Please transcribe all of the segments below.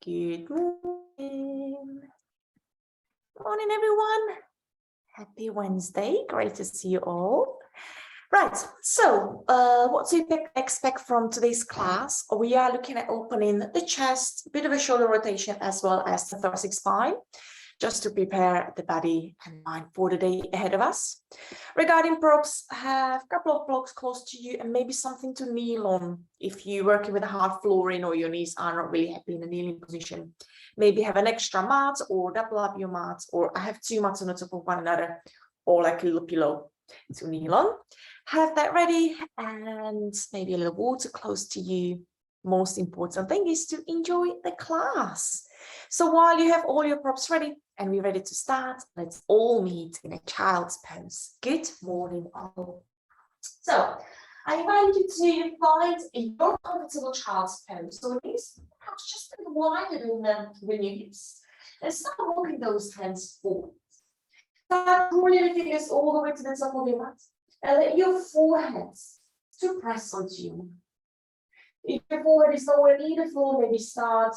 Good morning. Morning, everyone. Happy Wednesday. Great to see you all. Right, so what to expect from today's class? We are looking at opening the chest, a bit of a shoulder rotation, as well as the thoracic spine, just to prepare the body and mind for the day ahead of us. Regarding props, have a couple of blocks close to you and maybe something to kneel on if you're working with a hard flooring or your knees are not really happy in a kneeling position. Maybe have an extra mat or double up your mat, or I have two mats on the top of one another, or like a little pillow to kneel on. Have that ready and maybe a little water close to you. Most important thing is to enjoy the class. So while you have all your props ready and we're ready to start, let's all meet in a child's pose. Good morning, all. So I invite you to find your comfortable child's pose. So knees perhaps just a bit wider than your hips. And start walking those hands forward. Start rolling your fingers all the way to the top of your mat. And let your forehead to press onto you. If your forehead is nowhere near the floor, maybe start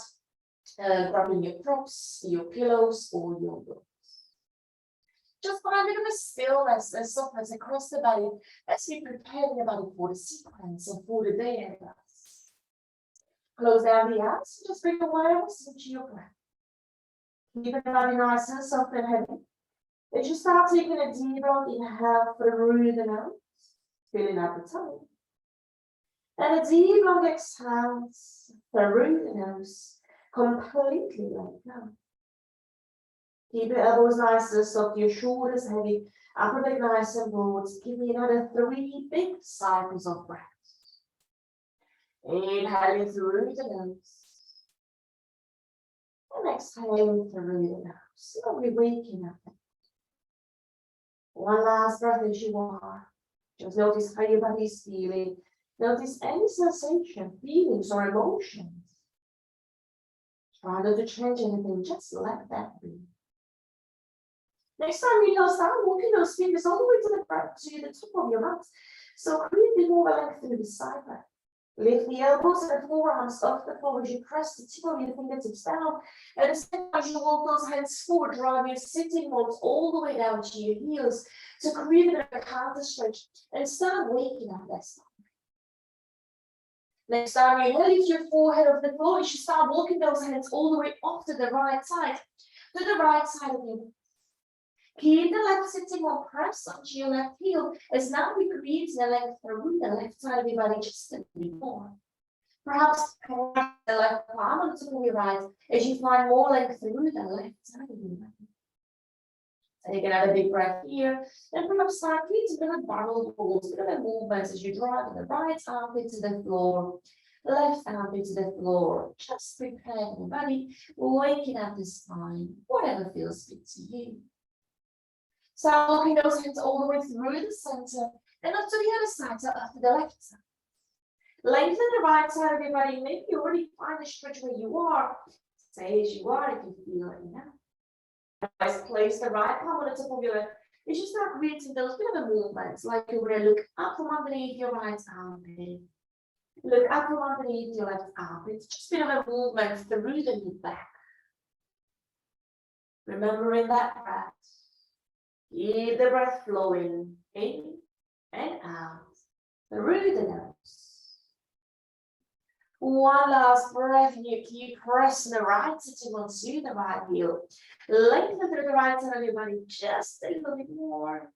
grabbing your props, your pillows, or your books. Just find a bit of a stillness and softness across the body as we prepare the body for the sequence and for the day ahead of us. Close down the eyes and just bring awareness into your breath. Keep the body nice and soft and heavy. As you start taking a deep breath, inhale through the nose, filling out the tummy. And a deep long exhale through the nose, completely let go. Keep your elbows nice and soft, your shoulders heavy, upper back nice and broad. Give me another 3 big cycles of breath. Inhaling through the nose. And exhaling through the nose. Slowly waking up. One last breath as you are. Just notice how your body is feeling. Notice any sensation, feelings, or emotions. Try not to change anything, just let that be. Next time you start walking those fingers all the way to the front, to the top of your mat. So create a bit more length through the side back. Lift the elbows and the forearms off the floor as you press the tip of your fingertips down. And as you walk those hands forward, drive your sitting bones all the way down to your heels to create a bit of a counter stretch and start waking up that side. Next time you lift your forehead off the floor, you should start walking those hands all the way off to the right side of your body. Keep the left sitting or press onto your left heel as now we create the length through the left side of your body just a bit more. Perhaps press the left palm on top of your right as you find more length through the left side of your body. Take another big breath here, and perhaps start creating a bit of barrel rolls, a bit of a movement as you drive the right armpit to the floor, left armpit to the floor. Just prepare the body, waking up the spine, whatever feels good to you. Start walking those hands all the way through the center and up to the other side, so up to the left side. Lengthen the right side of your body. Maybe you already find a stretch where you are. Stay as you are if you feel it now. Otherwise, place the right palm on the top of your left. You should start creating those bit of a movements, like you're going to look up from underneath your right armpit. Look up from underneath your left armpit. Just a bit of a movement through the mid back. Remembering that breath. Keep the breath flowing in and out through the nose. One last breath, and you keep pressing the right sitting onto the right heel. Lengthen through the right side of your body just a little bit more.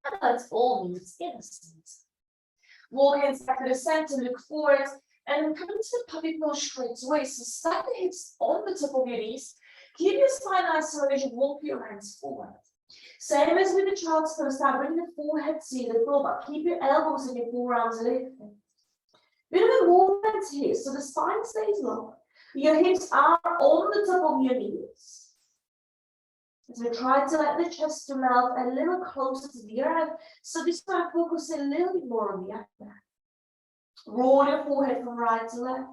And let's all meet in the center. Walk hands back to the center, look forward, and come into the pelvic floor straight away. So stack the hips on the top of your knees. Keep your spine nice so as you walk your hands forward. Same as with the child's pose, start bringing the forehead to the floor, but keep your elbows and your forearms lifted. Bit of a movement here, so the spine stays long. Your hips are on the top of your knees. As we try to let the chest to melt a little closer to the earth, so this time focus a little bit more on the upper. Roll your forehead from right to left.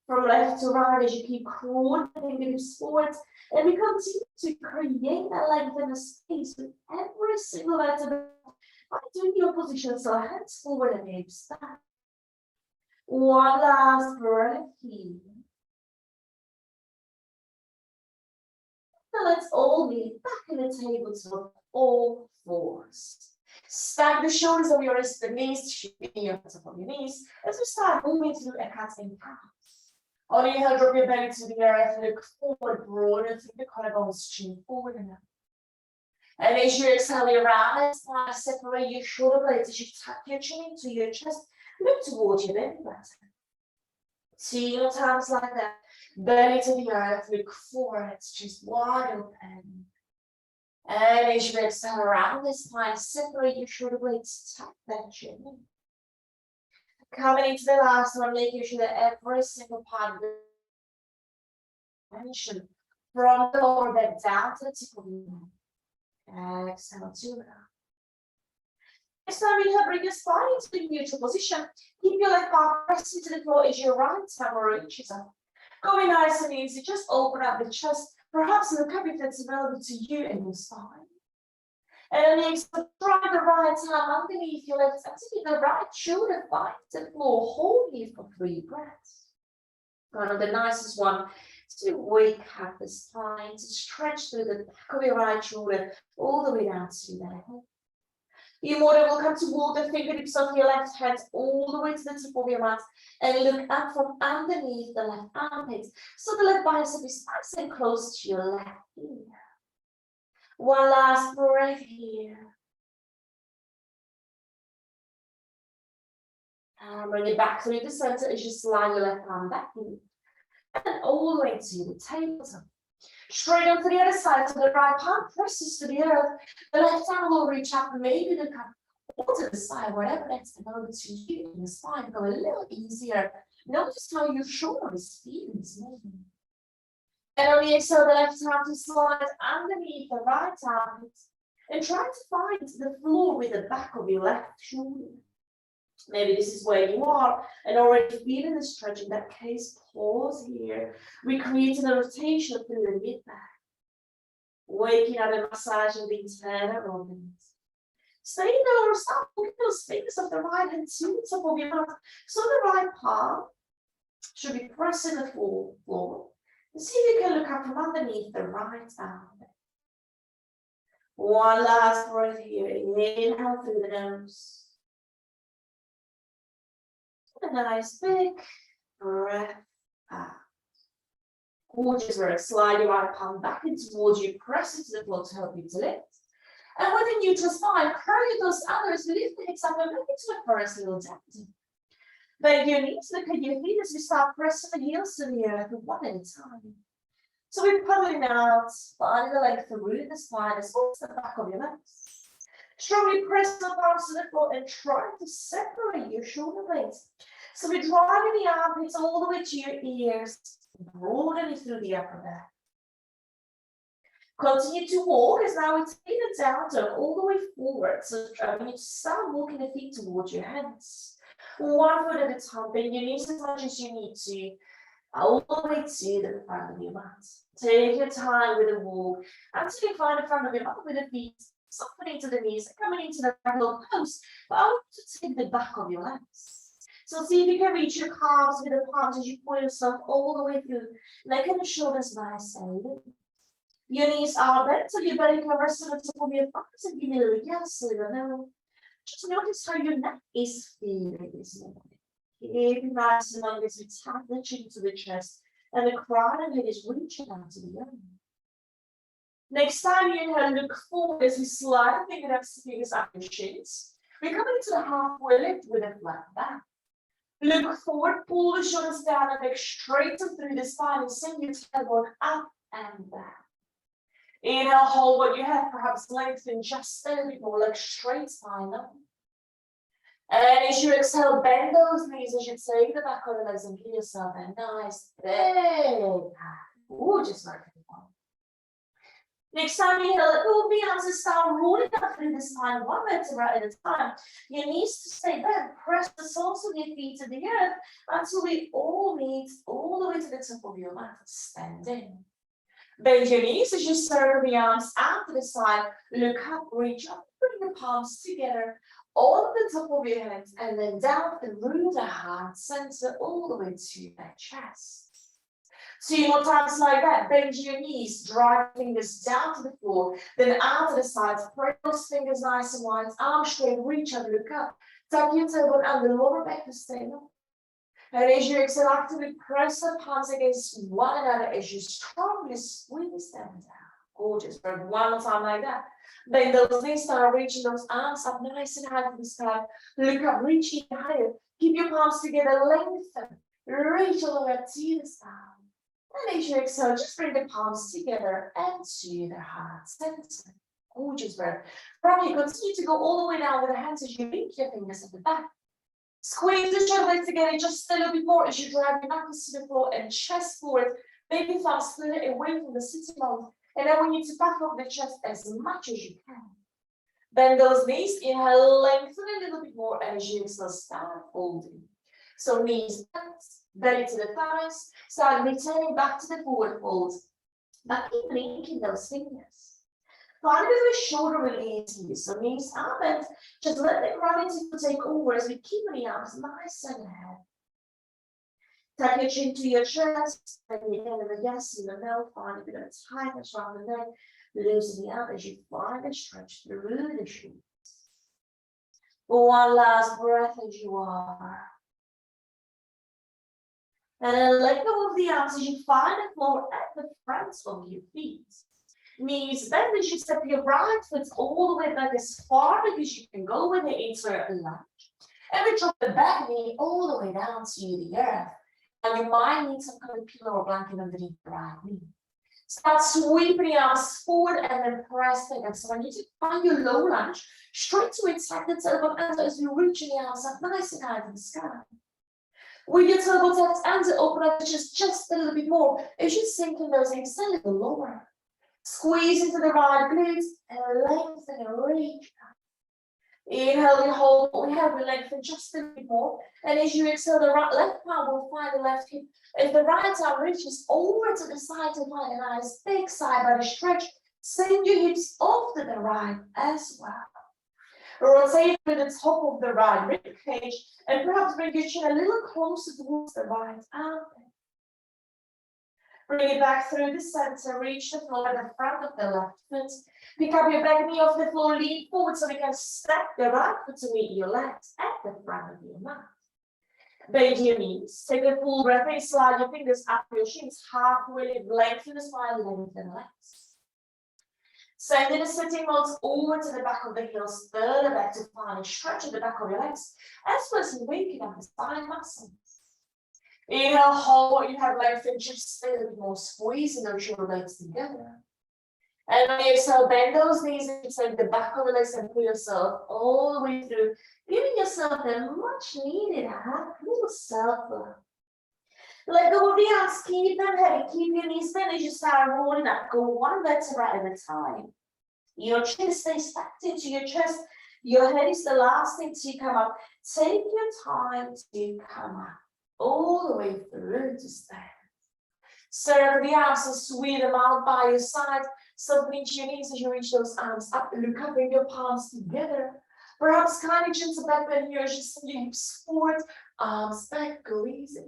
From left to right as you keep crawling the fingertips forward, and we continue to create that length and a space with every single vertebra by doing your position, so hands forward and hips back. One last breath here. Now let's all meet back in the tabletop, all fours. Stack the shoulders of your wrists, the knees, shifting your hands up on your knees as we start moving through a cat and cow. On your inhale, drop your belly to the earth, look forward, broaden through the collarbones, chin forward and up. And as you exhale, your right spine, separate your shoulder blades as you tuck your chin into your chest, look towards your belly button. 2 more times like that. Belly to the earth, look forward, chest wide open. And as you exhale around the spine, separate your shoulder blades, tuck that chin in. Coming into the last one, making sure that every single part of the tension from the lower back down to the tip of your neck. Exhale to it. Next time you bring your spine into the neutral position. Keep your left arm pressed into the floor as your right arm reaches up. Going nice and easy, just open up the chest. Perhaps look up if that's available to you and your spine. And then try the right arm underneath your left until the right shoulder finds the floor. Hold here for 3 breaths. One of the nicest one to wake up the spine, to stretch through the back of your right shoulder all the way down to the head. Your motor will come toward the fingertips of your left hand all the way to the tip of your mat and look up from underneath the left armpit. So the left bicep is nice and close to your left ear. One last breath here. And bring it back through the center as you slide your left arm back in. And all the way to the tabletop. Straight on to the other side, so the right palm presses to the earth. The left arm will reach up and maybe look up or to the side, whatever that's available to you in the spine. Go a little easier. Notice how your shoulder is feeling this movement. And on the exhale, the left arm to slide underneath the right armpit and try to find the floor with the back of your left shoulder. Maybe this is where you are and already feeling the stretch. In that case, pause here. We create a rotation through the mid-back. Waking up and massaging the internal organs. Stay in the lower side, look those fingers of the right hand to the top of your mat. So the right palm should be pressing the floor. And see if you can look up from underneath the right arm. One last breath here. Inhale through the nose. A nice big breath out. Gorgeous work. Slide your right palm back in towards you. Press it to the floor to help you to lift. And with a neutral spine, curl those others. Lift the hips up and back into a first little down. Bend your knees. Look at your feet as we start pressing the heels to the earth one at a time. So we're pedaling out, finding the length through the spine as well as the back of your legs. Strongly press the palms to the floor and try to separate your shoulder blades. So we're driving the armpits all the way to your ears, broadening through the upper back. Continue to walk as now we take the down dog all the way forward. So we need to start walking the feet towards your hands. 1 foot at a time, bend your knees as much as you need to, all the way to the front of your mat. Take your time with the walk until you find the front of your mat with the feet softening to the knees, coming into the parallel post. But I want you to take the back of your legs. So see if you can reach your calves with the palms as you pull yourself all the way through. Neck and the shoulders nice and lift. Your knees are bent, so your belly can rest on the top of your thighs and give me a little yes, a little no. Just notice how your neck is feeling this morning. Keep it nice and long as we tap the chin to the chest and the crown and head is reaching out to the young. Next time you inhale, look forward as we slide the fingers up your shins. We're coming into the halfway lift with a flat back. Look forward, pull the shoulders down and back straight up through the spine and send your tailbone up and back. Inhale, hold what you have, perhaps lengthen just a little bit more, like straight spine up. And as you exhale, bend those knees as you take the back of the legs and give yourself a nice big gorgeous work. Next time you inhale, move the arms and start rolling up through the spine, 1 vertebra at a time. Your knees to stay bent. Press the soles of your feet to the earth until we all meet all the way to the top of your mat. Stand in. Bend your knees as you circle the arms out to the side. Look up, reach up, bring the palms together on the top of your head and then down through the heart center all the way to the chest. 2 more times like that. Bend your knees, drive your fingers down to the floor, then out to the sides. Spread those fingers nice and wide, arms straight, reach up, look up. Tuck your tailbone under, lower back to stay up. And as you exhale, actively press the palms against one another as you strongly squeeze them down. Gorgeous. But one more time like that. Bend those knees, start reaching those arms up nice and high to the sky. Look up, reach even higher. Keep your palms together, lengthen. Reach all the way up to the sky. And as you exhale, just bring the palms together and to the heart center. Gorgeous breath. From here, continue to go all the way down with the hands as you link your fingers at the back. Squeeze the shoulder blades together just a little bit more as you drive your knuckles to the floor and chest forward. Baby thumbs further away from the sitting bones. And then we need to back off the chest as much as you can. Bend those knees. Inhale, lengthen a little bit more as you exhale, start folding. So knees bent, belly to the thighs, start returning back to the forward fold. But keep linking those fingers. Find a bit of a shoulder release here. So knees are bent. Just let the gravity take over as we keep the arms nice and ahead. Tuck your chin to your chest. And the end of the yes in the mouth. Find a bit of tightness around the neck. Loosening up as you find and stretch through the shoulders. One last breath as you are. And then let go of the arms as you find the floor at the front of your feet. Knees bend as you step your right foot all the way back as far as you can go with it into a lunge. And we drop the back knee all the way down to the earth. And you might need some kind of pillow or blanket underneath the right knee. Start sweeping the arms forward and then press them again. So I need to find your low lunge, straight to inside the tailbone under as you reach the arms up nice and high to the sky. With your tailbone tucked under, open up just a little bit more as you sink in those hips a little lower. Squeeze into the right glutes and lengthen and reach up. Inhale, we hold, we have the lengthen just a little bit more. And as you exhale, the left palm will find the left hip. If the right arm reaches over to the side to find a nice big side body stretch, send your hips off to the right as well. Rotate to the top of the right rib cage and perhaps bring your chin a little closer towards the right arm. Bring it back through the center, reach the floor at the front of the left foot. Pick up your back knee off the floor, lean forward so we can stack the right foot to meet your legs at the front of your mat. Bend your knees, take a full breath and slide your fingers up your shins, halfway, lengthen the spine, lengthen the legs. Send the sitting bones over to the back of the heels, further back to find a stretch at the back of your legs, as well as waking up the spine muscles. Inhale, hold what you have lengthened just a little bit more, squeezing those shoulder blades together. And on the exhale, bend those knees and take the back of the legs and pull yourself all the way through, giving yourself a much needed little self-love. Let go of the arms, keep them heavy, keep your knees bent as you start rolling up. Go one vertebra at a time. Your chin stays stacked into your chest. Your head is the last thing to come up. Take your time to come up. All the way through to stand. Circle the arms and sweep them out by your side. Soften into your knees as you reach those arms up. Look up, bring your palms together. Perhaps kindly chin to back bend here as you send your hips forward. Arms back, go easy.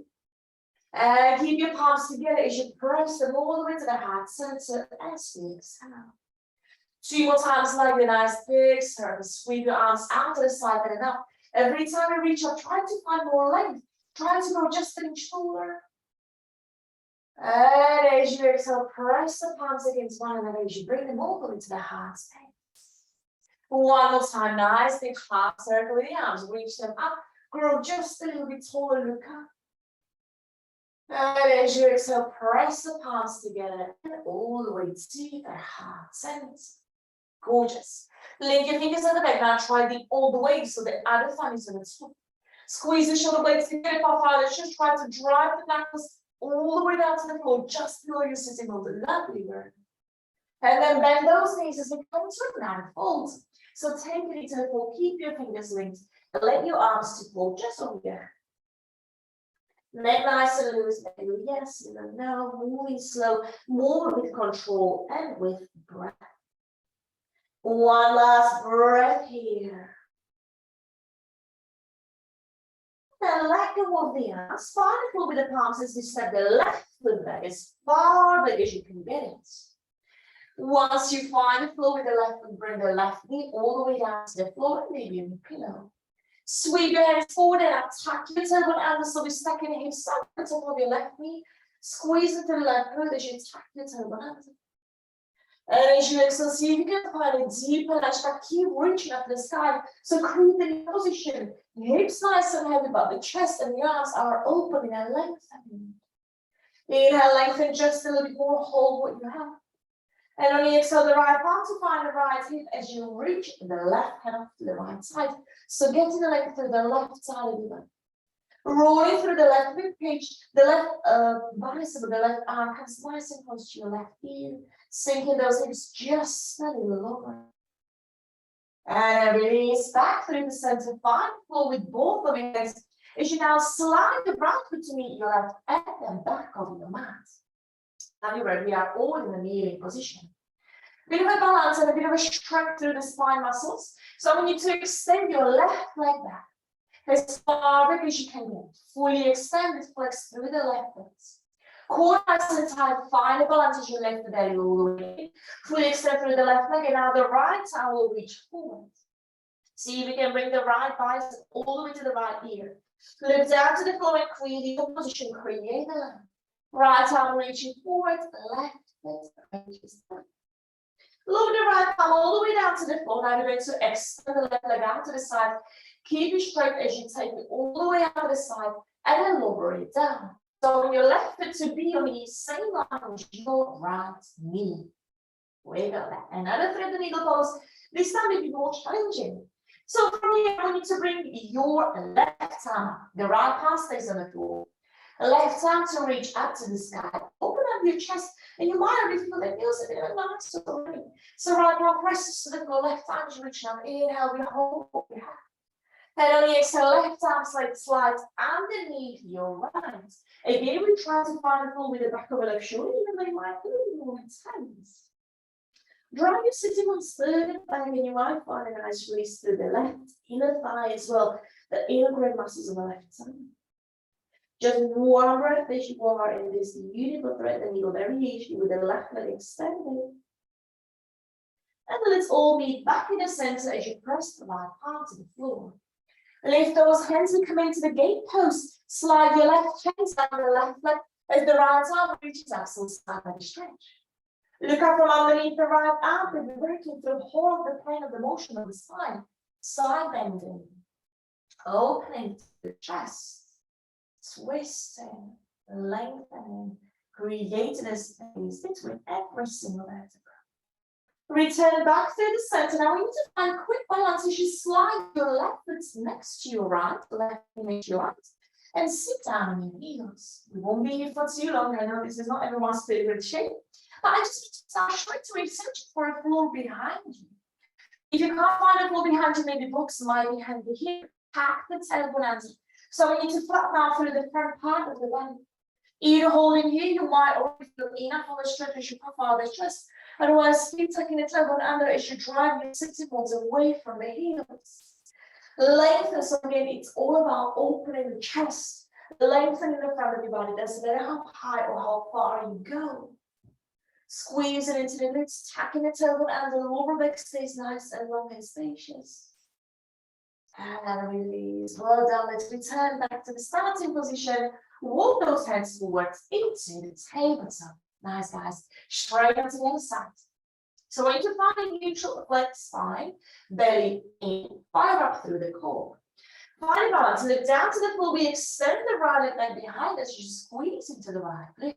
And keep your palms together as you press them all the way to the heart center as we exhale. 2 more times like a nice big circle. Sweep your arms out to the side and up. Every time you reach up, try to find more length. Try to go just an inch fuller. And as you exhale, press the palms against one another as you bring them all the way to the heart space. One more time, nice big half circle with the arms. Reach them up, grow just a little bit taller, look up. And as you exhale, press the palms together and all the way to the heart center. Gorgeous. Link your fingers at the back. Now try the all the way so the other thumb is on the top. Squeeze the shoulder blades together, puff out. Just try to drive the knuckles all the way down to the floor, just below your sitting bones. Lovely work. And then bend those knees as we come to a round fold. So take it into the floor, keep your fingers linked, and let your arms to fall just over here. Neck nice and loose, maybe yes, no, moving slow, move with control and with breath. One last breath here. Then let go of the arms, find the floor with the palms as you step the left foot leg as far back as you can get it. Once you find the floor with the left foot, bring the left knee all the way down to the floor, maybe on the pillow. Sweep your hands forward and attack your tailbone out, so we're stacking the hips up on top of your left knee. Squeeze into the left foot as you attack your tailbone out. And as you exhale, see if you can find a deeper ledge back. Keep reaching up the sky. So create the position. Hips nice and heavy, but the chest and the arms are open and lengthening. Inhale, lengthen just a little bit more. Hold what you have. And on the exhale, the right palm to find the right hip as you reach the left hand off to the right side. So getting the leg through the left side of the back. Rolling through the left rib cage, the left bicep, the left arm comes nice and close to your left ear. Sinking those hips just a little lower. And release back through the center. Find floor with both of your hands. As you now slide the right foot to meet your left and then back over your mat. Now you're ready. We are all in a kneeling position. Bit of a balance and a bit of a strength through the spine muscles. So I want you to extend your left leg back as far back as you can go. Fully extend it, flex through the left foot. Core nice and tight, find a balance as you lift the belly all the way. Fully extend through the left leg, and now the right arm will reach forward. See if we can bring the right bicep all the way to the right ear. Look down to the floor and create your position, create the line. Right arm reaching forward, left foot reaches down. Lower the right palm all the way down to the floor. Now you're going to extend the left leg out to the side. Keep it straight as you take it all the way out to the side and then lower it down. So your left foot to be on the same line as your right knee. Wiggle that. Another thread the needle pose. This time it will be more challenging. So from here, I want you to bring your left arm. The right palm stays on the floor. Left arm to reach up to the sky. Open up your chest, and you might already feel that feels a bit of nice already. So right arm presses to the floor. Left arm is reaching up. Inhale, we hold what we have. And on the exhale, left arm slides underneath your right. Again, we try to find the floor with the back of the left shoulder, even though you might feel a little more intense. Drive your sitting on third back, and you might find a nice release through the left inner thigh as well, the inner great muscles on the left side. Just one breath as you are in this beautiful thread and needle variation with the left leg extended. And then let's all meet back in the center as you press the right palm to the floor. Lift those hands and come into the gate post. Slide your left hands down the left leg as the right arm reaches up, so side body stretch. Look up from underneath the right arm and be working through the whole of the plane of the motion of the spine. Side bending. Opening the chest. Twisting. Lengthening. Creating a space between every single vertebra. Return back through the center. Now we need to find quick balance as you slide your left foot next to your right, left next to your right, and sit down on your heels. We won't be here for too long. I know this is not everyone's favorite shape, but I just need to start straight away searching for a floor behind you. If you can't find a floor behind you, maybe books might be handy here. Pack the tailbone under. So we need to flatten out through the front part of the body. Either holding here, you might already feel enough of a stretch as you puff out the chest. Otherwise, keep tucking the tailbone under as you drive your sitting bones away from the heels. Lengthen, so again, it's all about opening the chest. Lengthening the front of your body. Doesn't matter how high or how far you go. Squeeze it into the glutes, tucking the tailbone under. The lower back stays nice and long and spacious. And release. Well done. Let's return back to the starting position. Walk those hands forward into the tabletop. Nice, guys. Straight onto the other side. So when you find a neutral flat spine, belly in, fire up through the core. Find balance. Look down to the floor. We extend the right leg behind us. You squeeze into the right leg.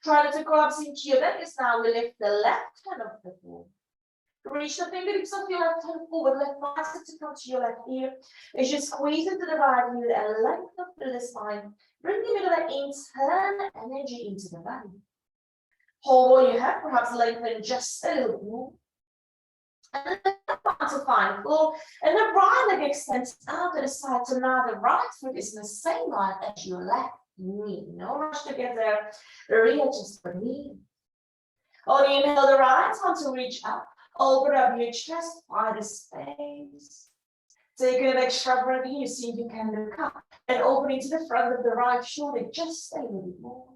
Try not to collapse into your back. Now we lift the left hand off the floor. Reach the fingertips of your left hand forward. Left bicep to come to your left ear. As you squeeze into the right ear and lengthen up through the spine. Bring a bit of that internal energy into the body. Hold what you have, perhaps lengthen just a little more. And then back to find floor. And the right leg extends out to the side. So now the right foot is in the same line as your left knee. No rush to get there. Readjust the knee. On the inhale, the right arm to reach up. Open up your chest, find the space. Take an extra breath here, see if you can look up and open into the front of the right shoulder just a little bit more.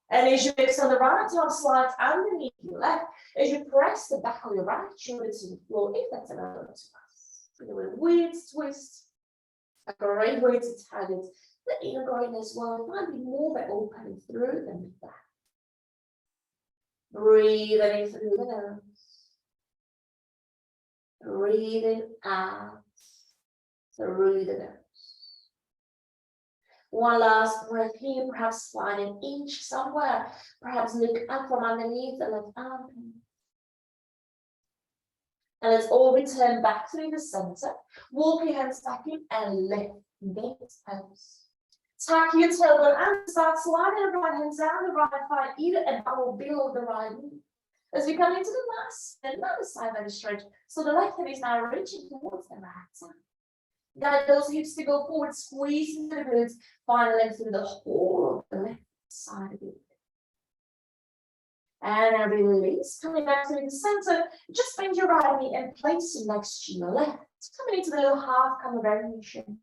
And as you exhale, the right arm slides underneath your left as you press the back of your right shoulder to the floor, if that's available to us. With a weird twist, a great way to target the inner groin as well. Find more by opening through than the back. Breathing in through the nose. Breathing out through the nose. One last breath here, perhaps find an inch somewhere. Perhaps look up from underneath the left armpit. And let's all return back through the center. Walk your hands back in and lift gaze pose. Tuck your tailbone and start sliding the right hand down the right thigh, either above or below the right knee. As we come into the last, another side body stretch. So the left hand is now reaching towards the right side. Guide those hips to go forward, squeeze into the glutes, find length through the whole of the left side of it. And release, coming back to the center, just bend your right knee and place it next to your left. Coming into the little half camel variation.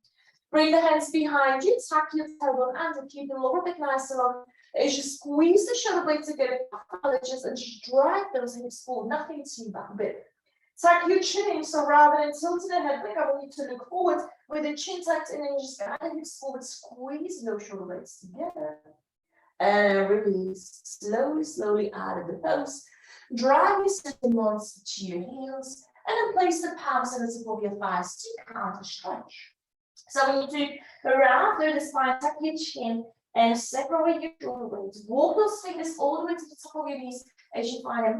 Bring the hands behind you, tuck your tailbone under, keep the lower back nice and long. As you squeeze the shoulder blades together, and just drag those hips forward, nothing too big. Tuck your chin in, so rather than tilting the head back, I want you to look forward with the chin tucked in and just guide the hips forward, squeeze those shoulder blades together. And release, slowly out of the pose. Drag your sit-bones to your heels, and then place the palms on the tip of your thighs to counter stretch. So when you do around through the spine, tuck your chin and separate your shoulder blades. Walk those fingers all the way to the top of your knees as you find a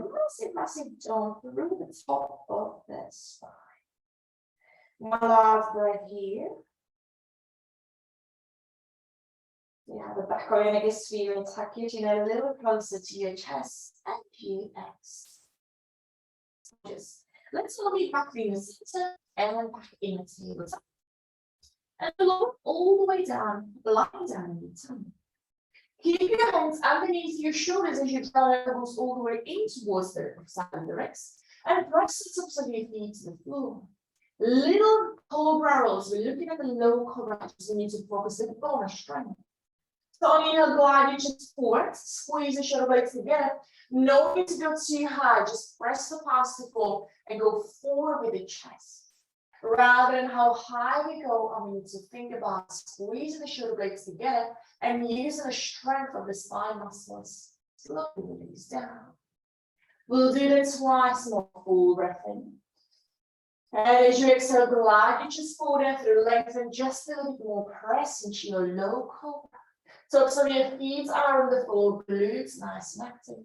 massive dome through the top of the spine. One last breath here. You have the back of your neck is feeling, tuck your chin a little closer to your chest and you exhale. Just let's slowly back to the center and back into the top. And lower all the way down, lying down in the tummy. Keep your hands underneath your shoulders as you draw your elbows all the way in towards the side of the wrist. And press the tops of your feet to the floor. Little cobra rolls. We're looking at the low cobra. So we need to focus on core strength. So on your glide, you just forward, squeeze the shoulder blades together. No need to go too high. Just press the palms to the floor and go forward with the chest. Rather than how high we go, I need to think about squeezing the shoulder blades together and using the strength of the spine muscles. Slowly release down. We'll do that twice more. Full breath in. And as you exhale, glide your chest forward and through, lengthen just a little bit more. Press into your low cobra. Tops of your feet are on the floor, glutes nice and active.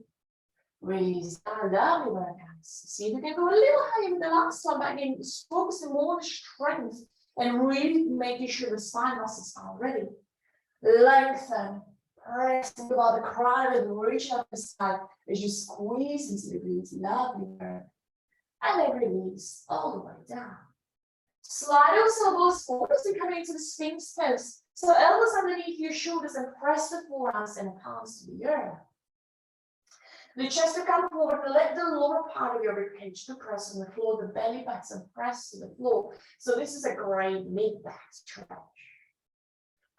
Release down, lovely work, guys. See if we can go a little higher with the last one, but again, just focusing more on the strength and really making sure the spine muscles are ready. Lengthen, press, think about the crown and reach up the side as you squeeze into the glutes, lovely work. And then release all the way down. Slide those elbows forward as you come into the Sphinx pose. So elbows underneath your shoulders and press the forearms and palms to the earth. The chest will come forward, let the lower part of your ribcage to press on the floor, the belly button and press to the floor. So this is a great mid-back stretch.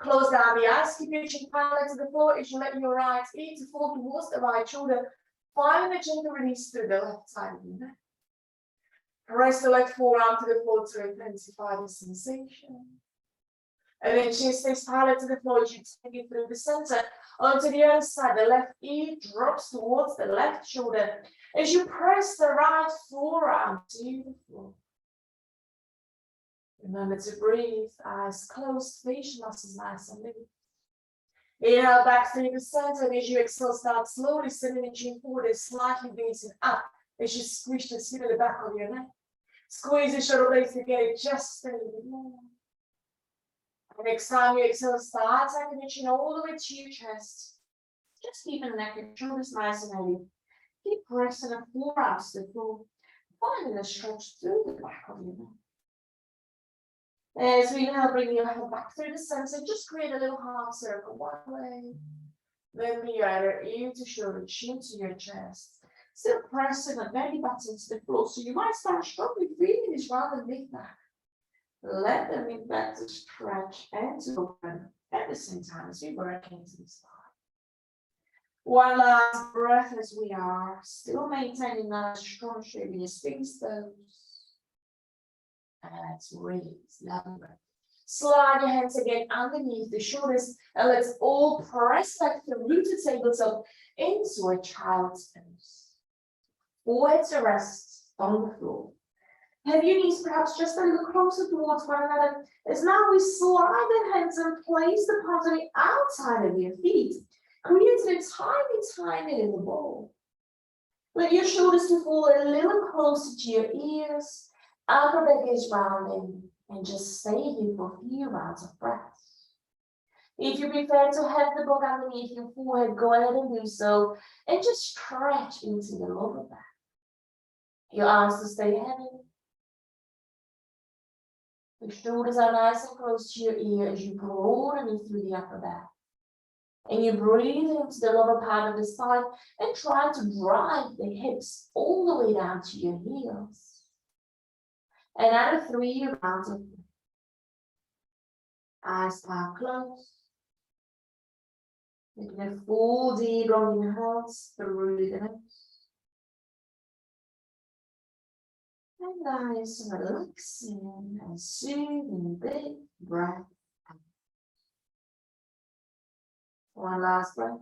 Close down the eyes, keep your chin parallel to the floor as you let your right ear to fall towards the right shoulder. Find a gentle release through the left side of your neck. Press the left forearm to the floor to intensify the sensation. And then chin stays parallel to the floor as you take it through the center. Onto the other side, the left ear drops towards the left shoulder as you press the right forearm to the floor. Remember to breathe, eyes closed, facial muscles nice and limp. Inhale back through the center, and as you exhale, start slowly sending the chin forward and slightly gazing up as you squish the skin at the back of your neck. Squeeze the shoulder blades together just a little bit more. And next time you exhale, start taking the chin all the way to your chest. Just keep the neck and shoulders nice and heavy. Keep pressing the forearms to the floor. Finding a stretch through the back of your neck. As we now bring your head back through the center, just create a little half circle one way. Then the other, ear to shoulder, chin to your chest. Still pressing the belly button to the floor. So you might start strongly feeling this rather than mid back. Let the mid back to stretch and to open at the same time as you work into the spine. One last breath as we are still maintaining that strong shape in your sphinx toes. And let's release. Lovely breath. Slide your hands again underneath the shoulders and let's all press back through the tabletop into a child's pose. Forehead to rest on the floor. Have your knees perhaps just a little closer towards one another as now we slide the hands and place the palms on the outside of your feet, creating a tiny, tiny little bowl. Let your shoulders to fall a little closer to your ears, upper back is rounding, and just stay here for a few rounds of breath. If you prefer to have the book underneath your forehead, go ahead and do so, and just stretch into the lower back. Your arms to stay heavy. The shoulders are nice and close to your ear as you broaden in through the upper back. And you breathe into the lower part of the spine and try to drive the hips all the way down to your heels. Another 3 rounds of breath. Eyes are closed. Taking a full deep long inhales through the nose. And nice and relaxing and soothing big breath out. One last breath.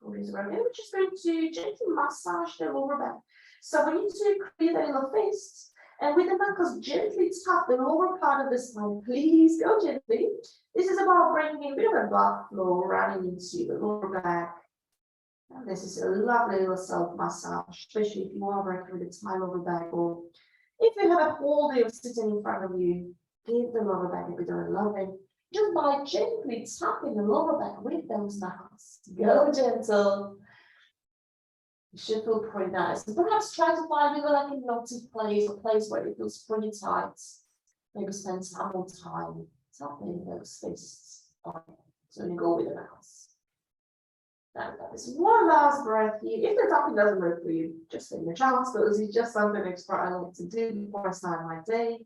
We're just going to gently massage the lower back. So we need to create a little fist. And with the knuckles, gently tap the lower part of the spine. Please go gently. This is about bringing a bit of a blood flow running into the lower back. And this is a lovely little self-massage, especially if you are working with a tight lower back, or if you have a whole day of sitting in front of you, give the lower back a bit of a loving, just by gently tapping the lower back with those knuckles. Go gentle. You should feel pretty nice. And perhaps try to find maybe like a knotted place, a place where it feels pretty tight. Maybe spend some more time tapping those fists on it. So you go with the knuckles. And that is one last breath here. If the tapping doesn't work for you, just take a chance, but this is just something extra I like to do before I start my day.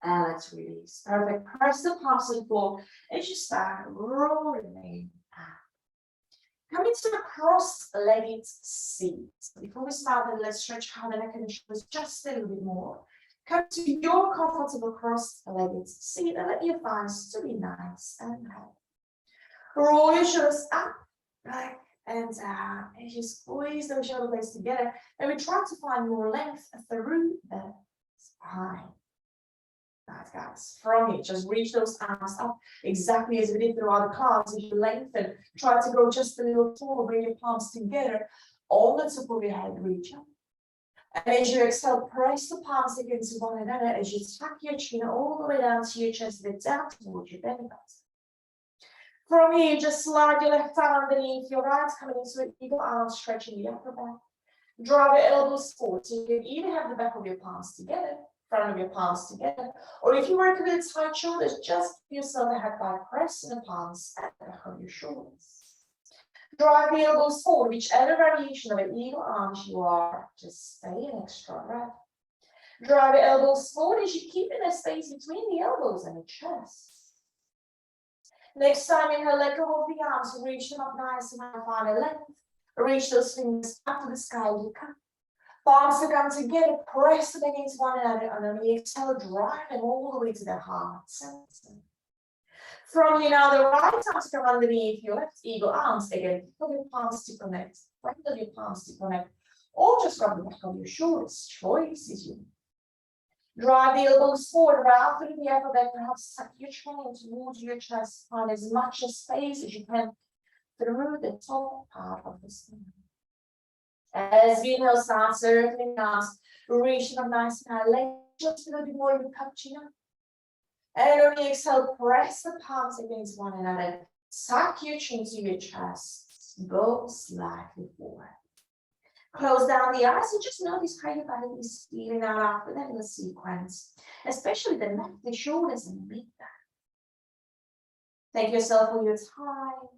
And let's release. Perfect. Press the palms to the floor as you start rolling out. Coming to a cross-legged seat. Before we start, let's stretch out the neck and the shoulders just a little bit more. Come to your comfortable cross-legged seat and let your thighs to be nice and high. Roll your shoulders up, back, and down. And you squeeze those shoulder blades together. And we try to find more length through the spine. Nice, guys. From here, just reach those arms up exactly as we did throughout the class. As you lengthen, try to go just a little taller, bring your palms together on the top of your head, reach up. And as you exhale, press the palms against one another as you tuck your chin all the way down to your chest, and down towards your belly button. From here, just slide your left arm underneath your right, coming into an eagle arm, stretching the upper back. Drive your elbows forward, so you can either have the back of your palms together, front of your palms together, or if you work with tight shoulders, just give yourself a head by pressing the palms at the back of your shoulders. Drive the elbows forward, whichever variation of an eagle arms you are, just stay an extra breath. Drive your elbows forward as you keep in a space between the elbows and the chest. Next time, inhale, let go of the arms, reach them up nice and high, find a length. Reach those fingers up to the sky, you come. Palms to come together, press them against one another, and then we exhale, drive them all the way to the heart center. From here now, the right arms come underneath your left eagle arms again. Put your palms to connect, front of your palms to connect, or just rub the back of your shoulders. Choice is yours. Drive the elbows forward, round through the upper back, perhaps tuck your chin towards your chest, find as much space as you can through the top part of the spine. As we inhale, start circling arms, reach them nice and high, length just a little bit more in the cappuccino. And on the exhale, press the palms against one another, tuck your chin to your chest, go slightly forward. Close down the eyes and just notice how your body is feeling out after that little sequence, especially the neck, the shoulders, and the mid back. Thank yourself for your time.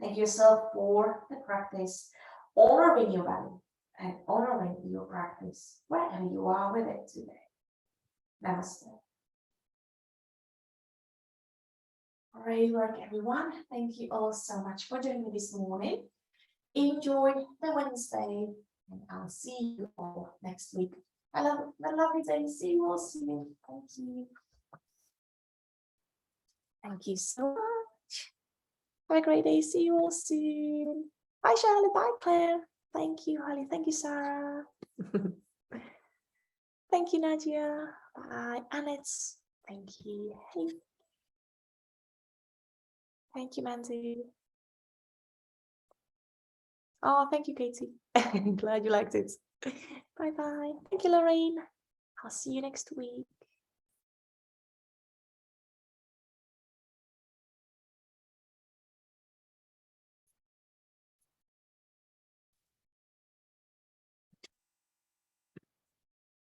Thank yourself for the practice, honoring your body and honoring your practice wherever you are with it today. Namaste. Great work, everyone. Thank you all so much for joining me this morning. Enjoy the Wednesday, and I'll see you all next week. Have a lovely day. See you all soon. Thank you. Thank you so much. Have a great day. See you all soon. Bye, Charlotte. Bye, Claire. Thank you, Holly. Thank you, Sarah. Thank you, Nadia. Bye, Annette. Thank you. Hey. Thank you, Mandy. Oh, thank you, Katie. Glad you liked it. Bye-bye. Thank you, Lorraine. I'll see you next week.